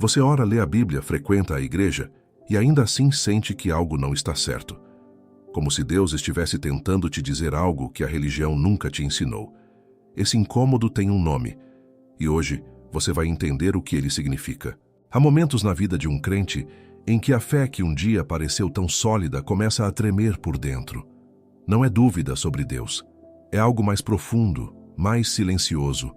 Você ora, lê a Bíblia, frequenta a igreja e ainda assim sente que algo não está certo. Como se Deus estivesse tentando te dizer algo que a religião nunca te ensinou. Esse incômodo tem um nome e hoje você vai entender o que ele significa. Há momentos na vida de um crente em que a fé que um dia pareceu tão sólida começa a tremer por dentro. Não é dúvida sobre Deus. É algo mais profundo, mais silencioso,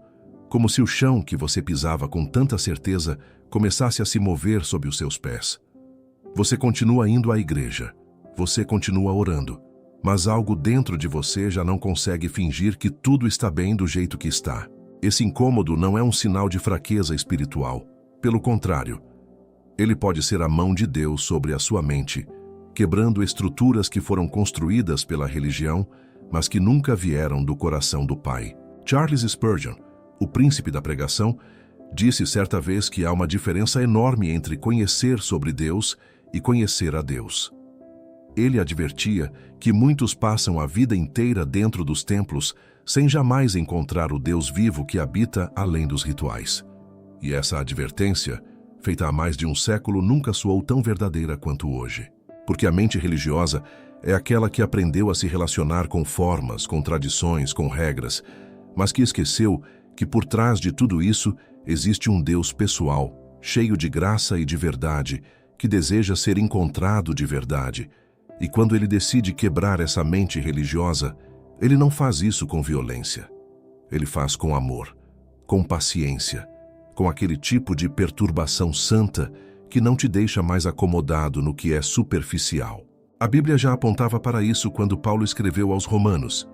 como se o chão que você pisava com tanta certeza começasse a se mover sob os seus pés. Você continua indo à igreja, você continua orando, mas algo dentro de você já não consegue fingir que tudo está bem do jeito que está. Esse incômodo não é um sinal de fraqueza espiritual. Pelo contrário, ele pode ser a mão de Deus sobre a sua mente, quebrando estruturas que foram construídas pela religião, mas que nunca vieram do coração do Pai. Charles Spurgeon, o príncipe da pregação, disse certa vez que há uma diferença enorme entre conhecer sobre Deus e conhecer a Deus. Ele advertia que muitos passam a vida inteira dentro dos templos sem jamais encontrar o Deus vivo que habita além dos rituais. E essa advertência, feita há mais de um século, nunca soou tão verdadeira quanto hoje. Porque a mente religiosa é aquela que aprendeu a se relacionar com formas, com tradições, com regras, mas que esqueceu que por trás de tudo isso existe um Deus pessoal, cheio de graça e de verdade, que deseja ser encontrado de verdade. E quando ele decide quebrar essa mente religiosa, ele não faz isso com violência. Ele faz com amor, com paciência, com aquele tipo de perturbação santa que não te deixa mais acomodado no que é superficial. A Bíblia já apontava para isso quando Paulo escreveu aos Romanos: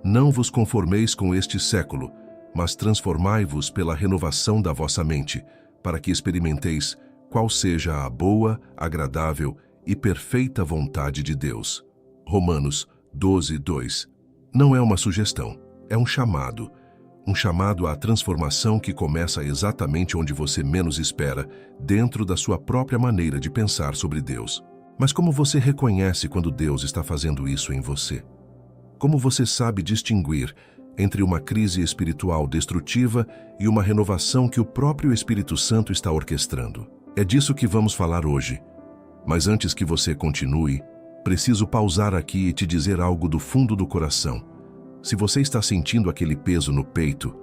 "Não vos conformeis com este século, mas transformai-vos pela renovação da vossa mente, para que experimenteis qual seja a boa, agradável e perfeita vontade de Deus." Romanos 12:2. Não é uma sugestão, é um chamado à transformação que começa exatamente onde você menos espera, dentro da sua própria maneira de pensar sobre Deus. Mas como você reconhece quando Deus está fazendo isso em você? Como você sabe distinguir entre uma crise espiritual destrutiva e uma renovação que o próprio Espírito Santo está orquestrando? É disso que vamos falar hoje. Mas antes que você continue, preciso pausar aqui e te dizer algo do fundo do coração. Se você está sentindo aquele peso no peito,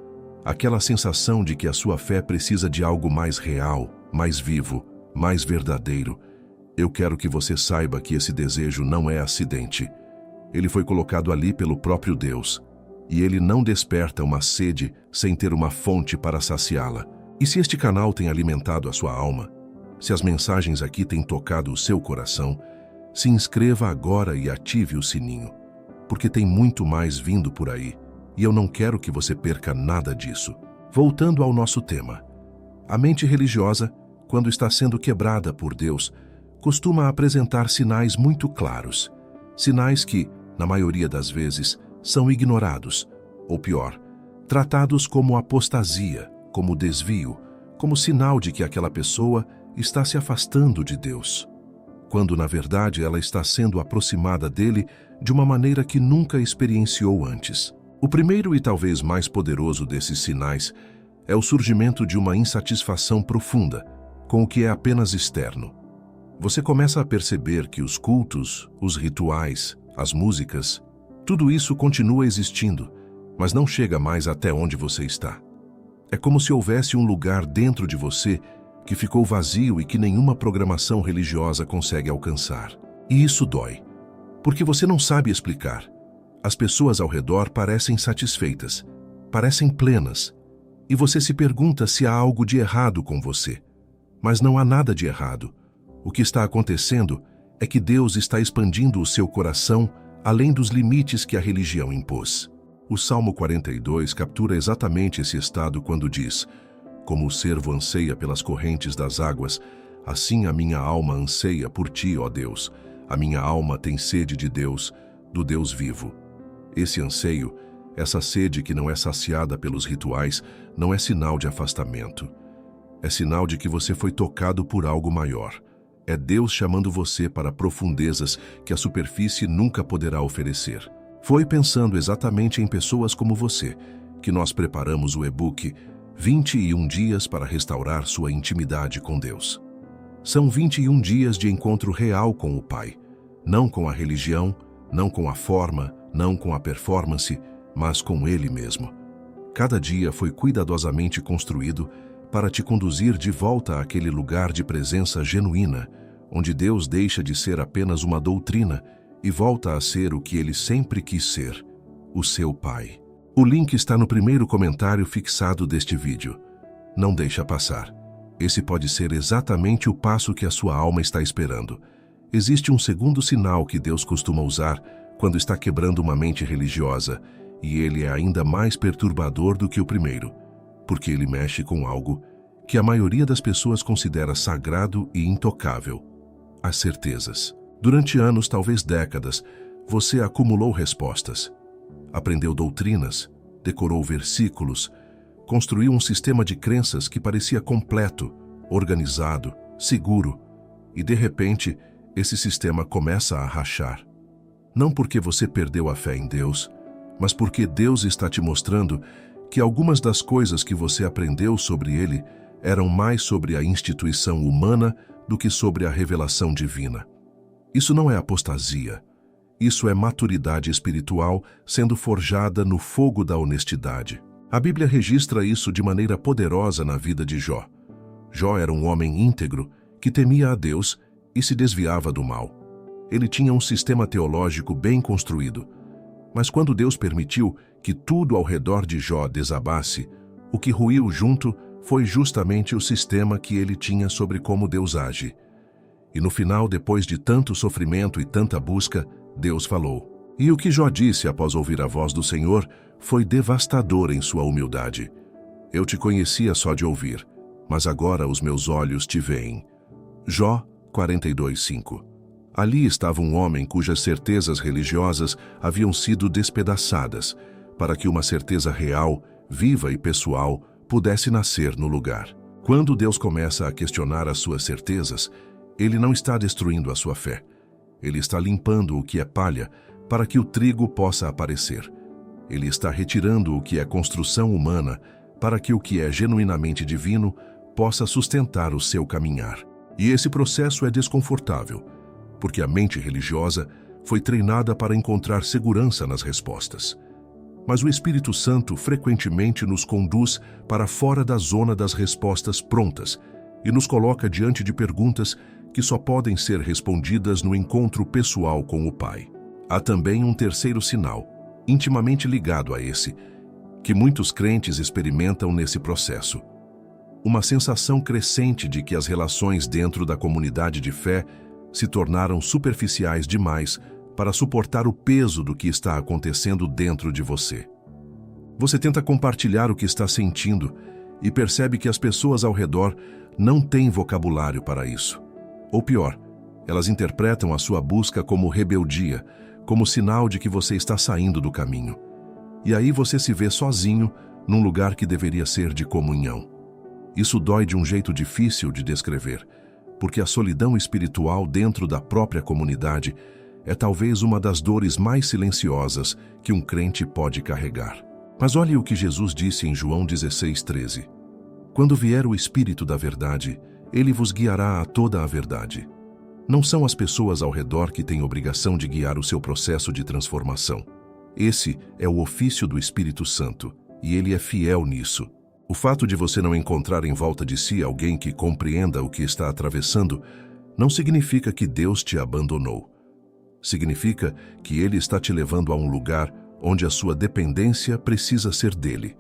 aquela sensação de que a sua fé precisa de algo mais real, mais vivo, mais verdadeiro, eu quero que você saiba que esse desejo não é acidente. Ele foi colocado ali pelo próprio Deus, e ele não desperta uma sede sem ter uma fonte para saciá-la. E se este canal tem alimentado a sua alma, se as mensagens aqui têm tocado o seu coração, se inscreva agora e ative o sininho, porque tem muito mais vindo por aí, e eu não quero que você perca nada disso. Voltando ao nosso tema, a mente religiosa, quando está sendo quebrada por Deus, costuma apresentar sinais muito claros, sinais que, na maioria das vezes, são ignorados, ou pior, tratados como apostasia, como desvio, como sinal de que aquela pessoa está se afastando de Deus, quando na verdade ela está sendo aproximada dele de uma maneira que nunca experienciou antes. O primeiro e talvez mais poderoso desses sinais é o surgimento de uma insatisfação profunda com o que é apenas externo. Você começa a perceber que os cultos, os rituais, as músicas, tudo isso continua existindo, mas não chega mais até onde você está. É como se houvesse um lugar dentro de você que ficou vazio e que nenhuma programação religiosa consegue alcançar. E isso dói, porque você não sabe explicar. As pessoas ao redor parecem satisfeitas, parecem plenas, e você se pergunta se há algo de errado com você. Mas não há nada de errado. O que está acontecendo é que Deus está expandindo o seu coração além dos limites que a religião impôs. O Salmo 42 captura exatamente esse estado quando diz: "Como o servo anseia pelas correntes das águas, assim a minha alma anseia por ti, ó Deus. A minha alma tem sede de Deus, do Deus vivo." Esse anseio, essa sede que não é saciada pelos rituais, não é sinal de afastamento. É sinal de que você foi tocado por algo maior. É Deus chamando você para profundezas que a superfície nunca poderá oferecer. Foi pensando exatamente em pessoas como você que nós preparamos o e-book 21 dias para restaurar sua intimidade com Deus. São 21 dias de encontro real com o Pai, não com a religião, não com a forma, não com a performance, mas com Ele mesmo. Cada dia foi cuidadosamente construído para te conduzir de volta àquele lugar de presença genuína, onde Deus deixa de ser apenas uma doutrina e volta a ser o que Ele sempre quis ser, o seu Pai. O link está no primeiro comentário fixado deste vídeo. Não deixa passar. Esse pode ser exatamente o passo que a sua alma está esperando. Existe um segundo sinal que Deus costuma usar quando está quebrando uma mente religiosa, e ele é ainda mais perturbador do que o primeiro, porque ele mexe com algo que a maioria das pessoas considera sagrado e intocável: as certezas. Durante anos, talvez décadas, você acumulou respostas, aprendeu doutrinas, decorou versículos, construiu um sistema de crenças que parecia completo, organizado, seguro, e de repente, esse sistema começa a rachar. Não porque você perdeu a fé em Deus, mas porque Deus está te mostrando que algumas das coisas que você aprendeu sobre Ele eram mais sobre a instituição humana do que sobre a revelação divina. Isso não é apostasia. Isso é maturidade espiritual sendo forjada no fogo da honestidade. A Bíblia registra isso de maneira poderosa na vida de Jó. Jó era um homem íntegro que temia a Deus e se desviava do mal. Ele tinha um sistema teológico bem construído. Mas quando Deus permitiu que tudo ao redor de Jó desabasse, o que ruiu junto foi justamente o sistema que ele tinha sobre como Deus age. E no final, depois de tanto sofrimento e tanta busca, Deus falou. E o que Jó disse após ouvir a voz do Senhor foi devastador em sua humildade. Eu te conhecia só de ouvir, mas agora os meus olhos te veem. Jó 42:5. Ali estava um homem cujas certezas religiosas haviam sido despedaçadas, para que uma certeza real, viva e pessoal, pudesse nascer no lugar. Quando Deus começa a questionar as suas certezas, Ele não está destruindo a sua fé. Ele está limpando o que é palha, para que o trigo possa aparecer. Ele está retirando o que é construção humana, para que o que é genuinamente divino possa sustentar o seu caminhar. E esse processo é desconfortável, porque a mente religiosa foi treinada para encontrar segurança nas respostas. Mas o Espírito Santo frequentemente nos conduz para fora da zona das respostas prontas e nos coloca diante de perguntas que só podem ser respondidas no encontro pessoal com o Pai. Há também um terceiro sinal, intimamente ligado a esse, que muitos crentes experimentam nesse processo. Uma sensação crescente de que as relações dentro da comunidade de fé se tornaram superficiais demais para suportar o peso do que está acontecendo dentro de você. Você tenta compartilhar o que está sentindo e percebe que as pessoas ao redor não têm vocabulário para isso. Ou pior, elas interpretam a sua busca como rebeldia, como sinal de que você está saindo do caminho. E aí você se vê sozinho num lugar que deveria ser de comunhão. Isso dói de um jeito difícil de descrever, porque a solidão espiritual dentro da própria comunidade é talvez uma das dores mais silenciosas que um crente pode carregar. Mas olhe o que Jesus disse em João 16:13. Quando vier o Espírito da verdade, ele vos guiará a toda a verdade. Não são as pessoas ao redor que têm obrigação de guiar o seu processo de transformação. Esse é o ofício do Espírito Santo, e ele é fiel nisso. O fato de você não encontrar em volta de si alguém que compreenda o que está atravessando não significa que Deus te abandonou. Significa que Ele está te levando a um lugar onde a sua dependência precisa ser dele,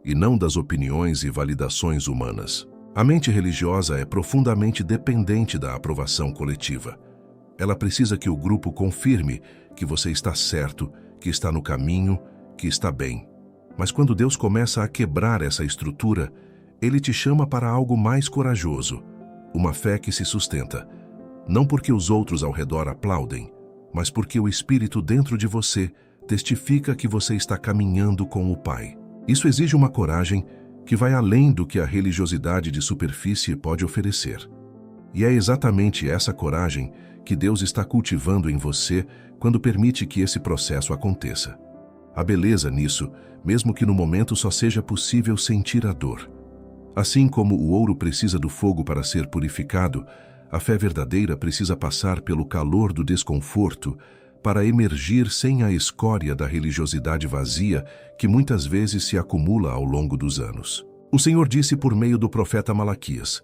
e não das opiniões e validações humanas. A mente religiosa é profundamente dependente da aprovação coletiva. Ela precisa que o grupo confirme que você está certo, que está no caminho, que está bem. Mas quando Deus começa a quebrar essa estrutura, Ele te chama para algo mais corajoso, uma fé que se sustenta, não porque os outros ao redor aplaudem, mas porque o Espírito dentro de você testifica que você está caminhando com o Pai. Isso exige uma coragem que vai além do que a religiosidade de superfície pode oferecer. E é exatamente essa coragem que Deus está cultivando em você quando permite que esse processo aconteça. A beleza nisso, mesmo que no momento só seja possível sentir a dor. Assim como o ouro precisa do fogo para ser purificado, a fé verdadeira precisa passar pelo calor do desconforto para emergir sem a escória da religiosidade vazia que muitas vezes se acumula ao longo dos anos. O Senhor disse por meio do profeta Malaquias: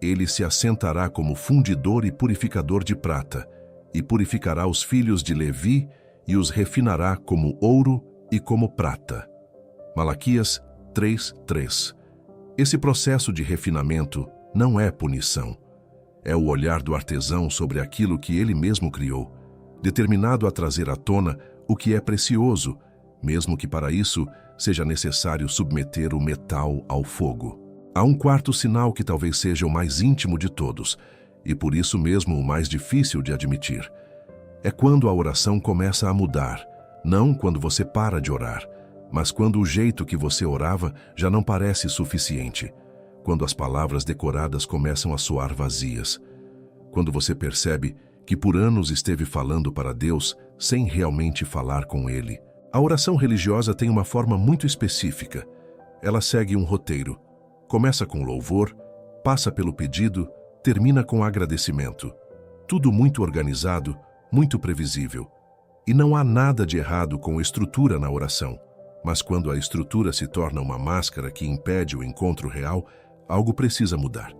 Ele se assentará como fundidor e purificador de prata, e purificará os filhos de Levi e os refinará como ouro e como prata. Malaquias 3:3. Esse processo de refinamento não é punição. É o olhar do artesão sobre aquilo que ele mesmo criou, determinado a trazer à tona o que é precioso, mesmo que para isso seja necessário submeter o metal ao fogo. Há um quarto sinal que talvez seja o mais íntimo de todos, e por isso mesmo o mais difícil de admitir. É quando a oração começa a mudar, não quando você para de orar, mas quando o jeito que você orava já não parece suficiente, quando as palavras decoradas começam a soar vazias, quando você percebe que por anos esteve falando para Deus sem realmente falar com Ele. A oração religiosa tem uma forma muito específica. Ela segue um roteiro. Começa com louvor, passa pelo pedido, termina com agradecimento. Tudo muito organizado, muito previsível. E não há nada de errado com estrutura na oração. Mas quando a estrutura se torna uma máscara que impede o encontro real, algo precisa mudar.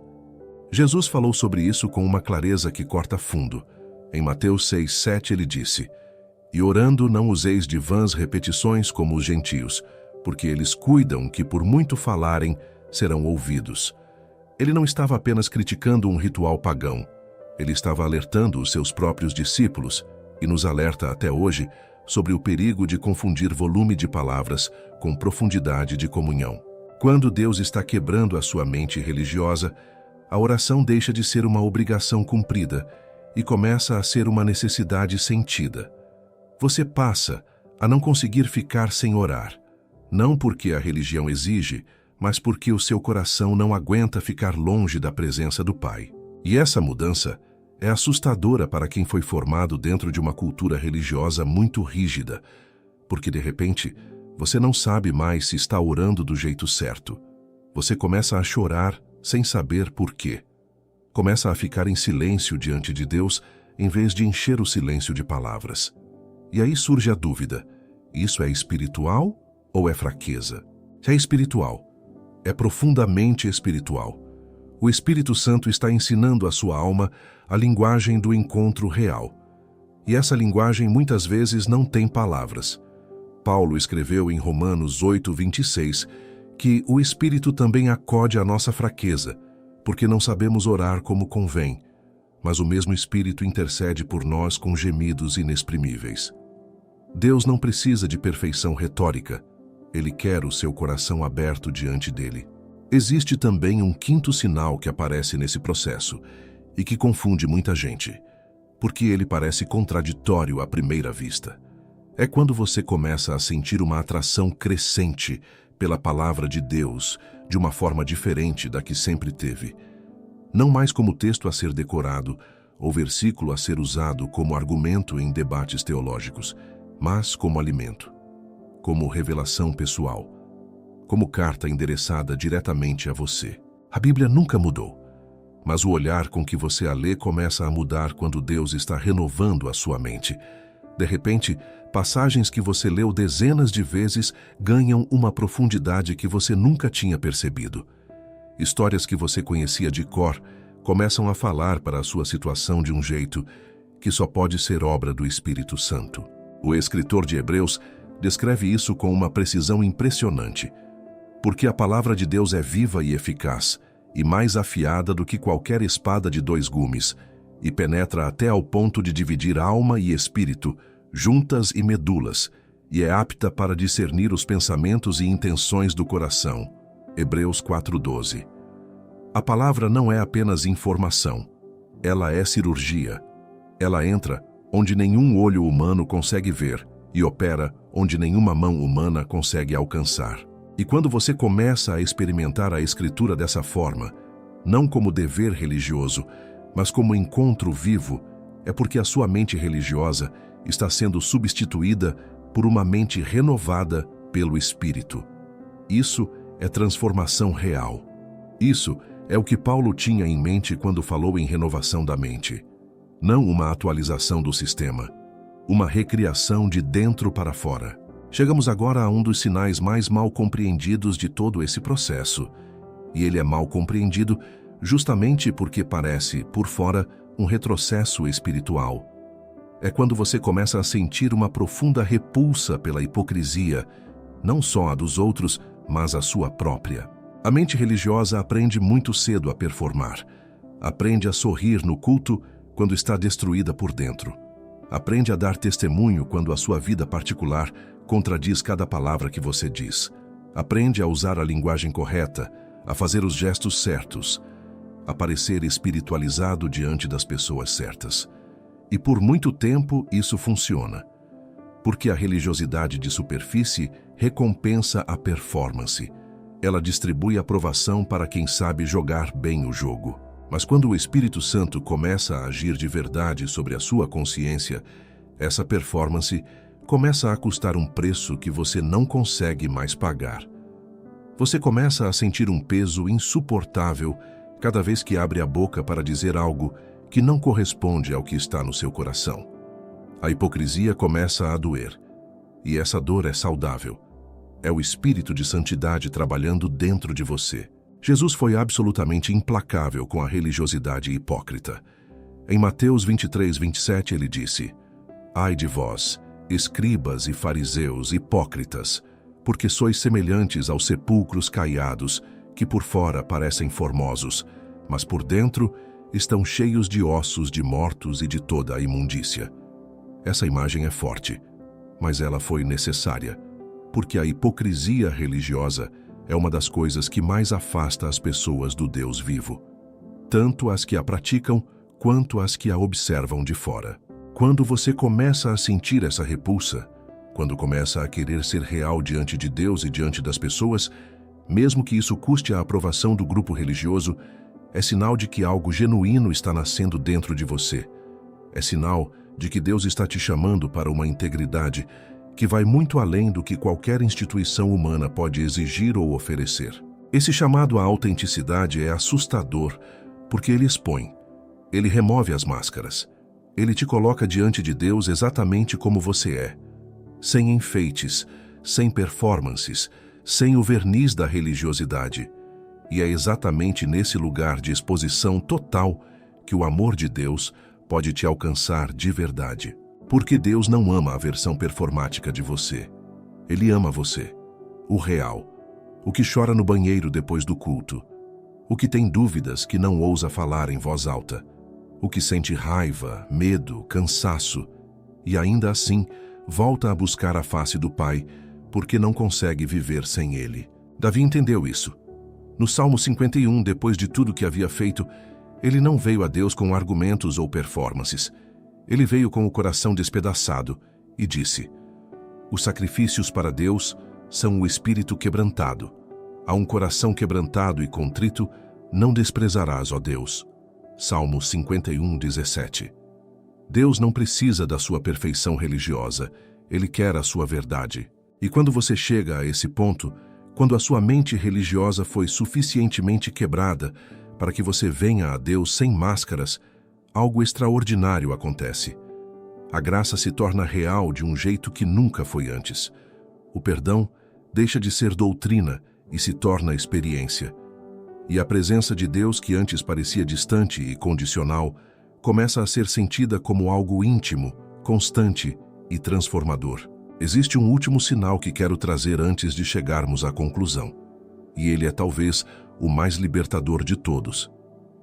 Jesus falou sobre isso com uma clareza que corta fundo. Em Mateus 6:7 ele disse: E orando não useis de vãs repetições como os gentios, porque eles cuidam que por muito falarem serão ouvidos. Ele não estava apenas criticando um ritual pagão. Ele estava alertando os seus próprios discípulos, e nos alerta até hoje, sobre o perigo de confundir volume de palavras com profundidade de comunhão. Quando Deus está quebrando a sua mente religiosa, a oração deixa de ser uma obrigação cumprida e começa a ser uma necessidade sentida. Você passa a não conseguir ficar sem orar, não porque a religião exige, mas porque o seu coração não aguenta ficar longe da presença do Pai. E essa mudança é assustadora para quem foi formado dentro de uma cultura religiosa muito rígida, porque de repente você não sabe mais se está orando do jeito certo. Você começa a chorar sem saber por quê. Começa a ficar em silêncio diante de Deus em vez de encher o silêncio de palavras. E aí surge a dúvida: isso é espiritual ou é fraqueza? Se é espiritual, é profundamente espiritual. O Espírito Santo está ensinando a sua alma a linguagem do encontro real. E essa linguagem muitas vezes não tem palavras. Paulo escreveu em Romanos 8:26 que o Espírito também acode a nossa fraqueza, porque não sabemos orar como convém, mas o mesmo Espírito intercede por nós com gemidos inexprimíveis. Deus não precisa de perfeição retórica. Ele quer o seu coração aberto diante dele. Existe também um quinto sinal que aparece nesse processo e que confunde muita gente, porque ele parece contraditório à primeira vista. É quando você começa a sentir uma atração crescente pela palavra de Deus de uma forma diferente da que sempre teve. Não mais como texto a ser decorado ou versículo a ser usado como argumento em debates teológicos, mas como alimento, como revelação pessoal, como carta endereçada diretamente a você. A Bíblia nunca mudou, mas o olhar com que você a lê começa a mudar quando Deus está renovando a sua mente. De repente, passagens que você leu dezenas de vezes ganham uma profundidade que você nunca tinha percebido. Histórias que você conhecia de cor começam a falar para a sua situação de um jeito que só pode ser obra do Espírito Santo. O escritor de Hebreus descreve isso com uma precisão impressionante. Porque a palavra de Deus é viva e eficaz, e mais afiada do que qualquer espada de 2 gumes, e penetra até ao ponto de dividir alma e espírito, juntas e medulas, e é apta para discernir os pensamentos e intenções do coração. Hebreus 4:12. A palavra não é apenas informação, ela é cirurgia. Ela entra onde nenhum olho humano consegue ver e opera onde nenhuma mão humana consegue alcançar. E quando você começa a experimentar a Escritura dessa forma, não como dever religioso, mas como encontro vivo, é porque a sua mente religiosa está sendo substituída por uma mente renovada pelo Espírito. Isso é transformação real. Isso é o que Paulo tinha em mente quando falou em renovação da mente. Não uma atualização do sistema, uma recriação de dentro para fora. Chegamos agora a um dos sinais mais mal compreendidos de todo esse processo. E ele é mal compreendido justamente porque parece, por fora, um retrocesso espiritual. É quando você começa a sentir uma profunda repulsa pela hipocrisia, não só a dos outros, mas a sua própria. A mente religiosa aprende muito cedo a performar. Aprende a sorrir no culto quando está destruída por dentro. Aprende a dar testemunho quando a sua vida particular contradiz cada palavra que você diz. Aprende a usar a linguagem correta, a fazer os gestos certos, a parecer espiritualizado diante das pessoas certas. E por muito tempo isso funciona. Porque a religiosidade de superfície recompensa a performance. Ela distribui aprovação para quem sabe jogar bem o jogo. Mas quando o Espírito Santo começa a agir de verdade sobre a sua consciência, essa performance começa a custar um preço que você não consegue mais pagar. Você começa a sentir um peso insuportável cada vez que abre a boca para dizer algo que não corresponde ao que está no seu coração. A hipocrisia começa a doer, e essa dor é saudável. É o Espírito de Santidade trabalhando dentro de você. Jesus foi absolutamente implacável com a religiosidade hipócrita. Em Mateus 23:27 ele disse: Ai de vós, escribas e fariseus hipócritas, porque sois semelhantes aos sepulcros caiados, que por fora parecem formosos, mas por dentro estão cheios de ossos de mortos e de toda a imundícia. Essa imagem é forte, mas ela foi necessária, porque a hipocrisia religiosa é uma das coisas que mais afasta as pessoas do Deus vivo, tanto as que a praticam quanto as que a observam de fora. Quando você começa a sentir essa repulsa, quando começa a querer ser real diante de Deus e diante das pessoas, mesmo que isso custe a aprovação do grupo religioso, é sinal de que algo genuíno está nascendo dentro de você. É sinal de que Deus está te chamando para uma integridade que vai muito além do que qualquer instituição humana pode exigir ou oferecer. Esse chamado à autenticidade é assustador, porque ele expõe, ele remove as máscaras, ele te coloca diante de Deus exatamente como você é, sem enfeites, sem performances, sem o verniz da religiosidade. E é exatamente nesse lugar de exposição total que o amor de Deus pode te alcançar de verdade. Porque Deus não ama a versão performática de você. Ele ama você, o real, o que chora no banheiro depois do culto, o que tem dúvidas que não ousa falar em voz alta, o que sente raiva, medo, cansaço e ainda assim volta a buscar a face do Pai porque não consegue viver sem Ele. Davi entendeu isso. No Salmo 51, depois de tudo que havia feito, ele não veio a Deus com argumentos ou performances. Ele veio com o coração despedaçado e disse: Os sacrifícios para Deus são o espírito quebrantado. A um coração quebrantado e contrito não desprezarás, ó Deus. Salmo 51:17. Deus não precisa da sua perfeição religiosa, Ele quer a sua verdade. E quando você chega a esse ponto, quando a sua mente religiosa foi suficientemente quebrada para que você venha a Deus sem máscaras, algo extraordinário acontece. A graça se torna real de um jeito que nunca foi antes. O perdão deixa de ser doutrina e se torna experiência. E a presença de Deus, que antes parecia distante e condicional, começa a ser sentida como algo íntimo, constante e transformador. Existe um último sinal que quero trazer antes de chegarmos à conclusão. E ele é talvez o mais libertador de todos.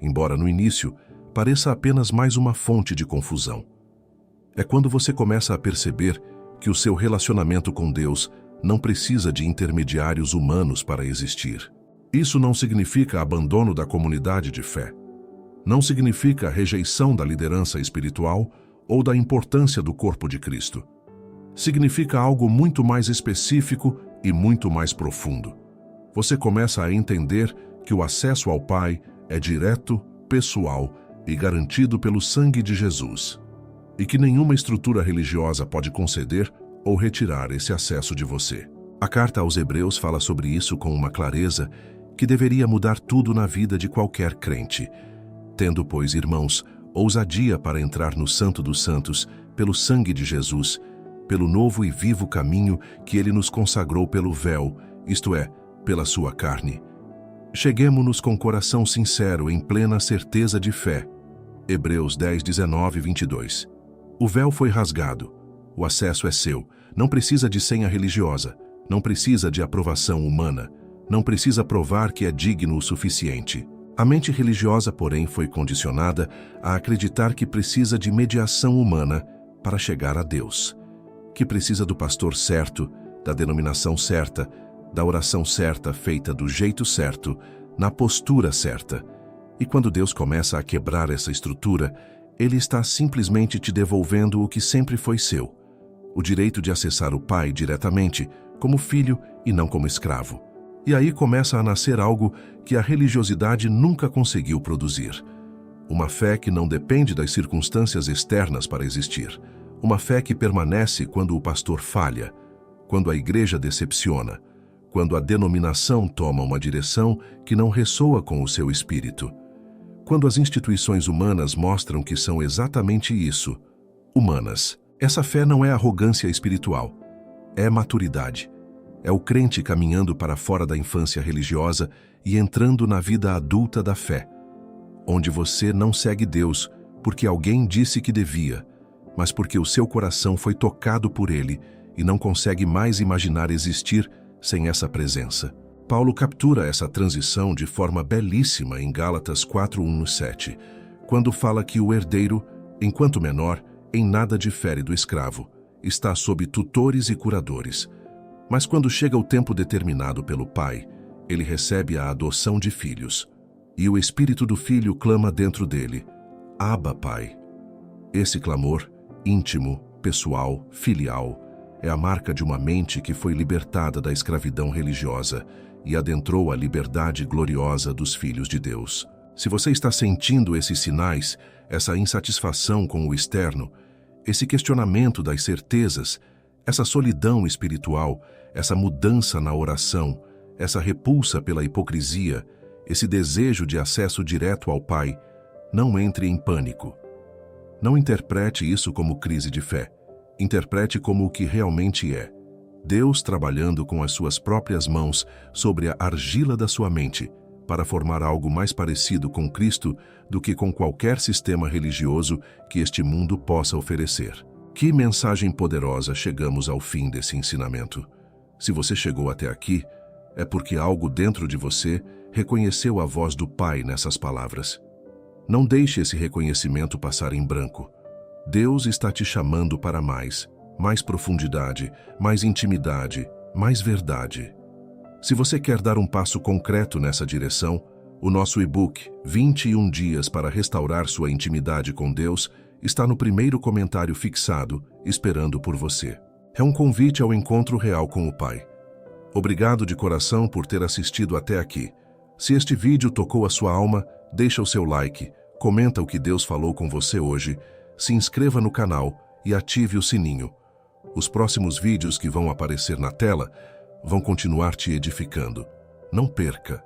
Embora no início pareça apenas mais uma fonte de confusão. É quando você começa a perceber que o seu relacionamento com Deus não precisa de intermediários humanos para existir. Isso não significa abandono da comunidade de fé. Não significa rejeição da liderança espiritual ou da importância do corpo de Cristo. Significa algo muito mais específico e muito mais profundo. Você começa a entender que o acesso ao Pai é direto, pessoal e garantido pelo sangue de Jesus, e que nenhuma estrutura religiosa pode conceder ou retirar esse acesso de você. A carta aos Hebreus fala sobre isso com uma clareza que deveria mudar tudo na vida de qualquer crente. Tendo, pois, irmãos, ousadia para entrar no Santo dos Santos, pelo sangue de Jesus, pelo novo e vivo caminho que ele nos consagrou pelo véu, isto é, pela sua carne. Cheguemo-nos com coração sincero em plena certeza de fé. Hebreus 10, 19 e 22. O véu foi rasgado. O acesso é seu. Não precisa de senha religiosa. Não precisa de aprovação humana. Não precisa provar que é digno o suficiente. A mente religiosa, porém, foi condicionada a acreditar que precisa de mediação humana para chegar a Deus. Que precisa do pastor certo, da denominação certa, da oração certa feita do jeito certo, na postura certa. E quando Deus começa a quebrar essa estrutura, Ele está simplesmente te devolvendo o que sempre foi seu. O direito de acessar o Pai diretamente, como filho e não como escravo. E aí começa a nascer algo que a religiosidade nunca conseguiu produzir. Uma fé que não depende das circunstâncias externas para existir. Uma fé que permanece quando o pastor falha, quando a igreja decepciona, quando a denominação toma uma direção que não ressoa com o seu espírito. Quando as instituições humanas mostram que são exatamente isso, humanas. Essa fé não é arrogância espiritual, é maturidade. É o crente caminhando para fora da infância religiosa e entrando na vida adulta da fé, onde você não segue Deus porque alguém disse que devia, mas porque o seu coração foi tocado por Ele e não consegue mais imaginar existir sem essa presença. Paulo captura essa transição de forma belíssima em Gálatas 4:1-7, quando fala que o herdeiro, enquanto menor, em nada difere do escravo, está sob tutores e curadores. Mas quando chega o tempo determinado pelo Pai, ele recebe a adoção de filhos. E o espírito do filho clama dentro dele: Abba, Pai. Esse clamor, íntimo, pessoal, filial, é a marca de uma mente que foi libertada da escravidão religiosa e adentrou a liberdade gloriosa dos filhos de Deus. Se você está sentindo esses sinais, essa insatisfação com o externo, esse questionamento das certezas, essa solidão espiritual, essa mudança na oração, essa repulsa pela hipocrisia, esse desejo de acesso direto ao Pai, não entre em pânico. Não interprete isso como crise de fé. Interprete como o que realmente é. Deus trabalhando com as suas próprias mãos sobre a argila da sua mente para formar algo mais parecido com Cristo do que com qualquer sistema religioso que este mundo possa oferecer. Que mensagem poderosa chegamos ao fim desse ensinamento. Se você chegou até aqui, é porque algo dentro de você reconheceu a voz do Pai nessas palavras. Não deixe esse reconhecimento passar em branco. Deus está te chamando para mais profundidade, mais intimidade, mais verdade. Se você quer dar um passo concreto nessa direção, o nosso e-book 21 dias para restaurar sua intimidade com Deus está no primeiro comentário fixado, esperando por você. É um convite ao encontro real com o Pai. Obrigado de coração por ter assistido até aqui. Se este vídeo tocou a sua alma, deixa o seu like, comenta o que Deus falou com você hoje, se inscreva no canal e ative o sininho. Os próximos vídeos que vão aparecer na tela vão continuar te edificando. Não perca!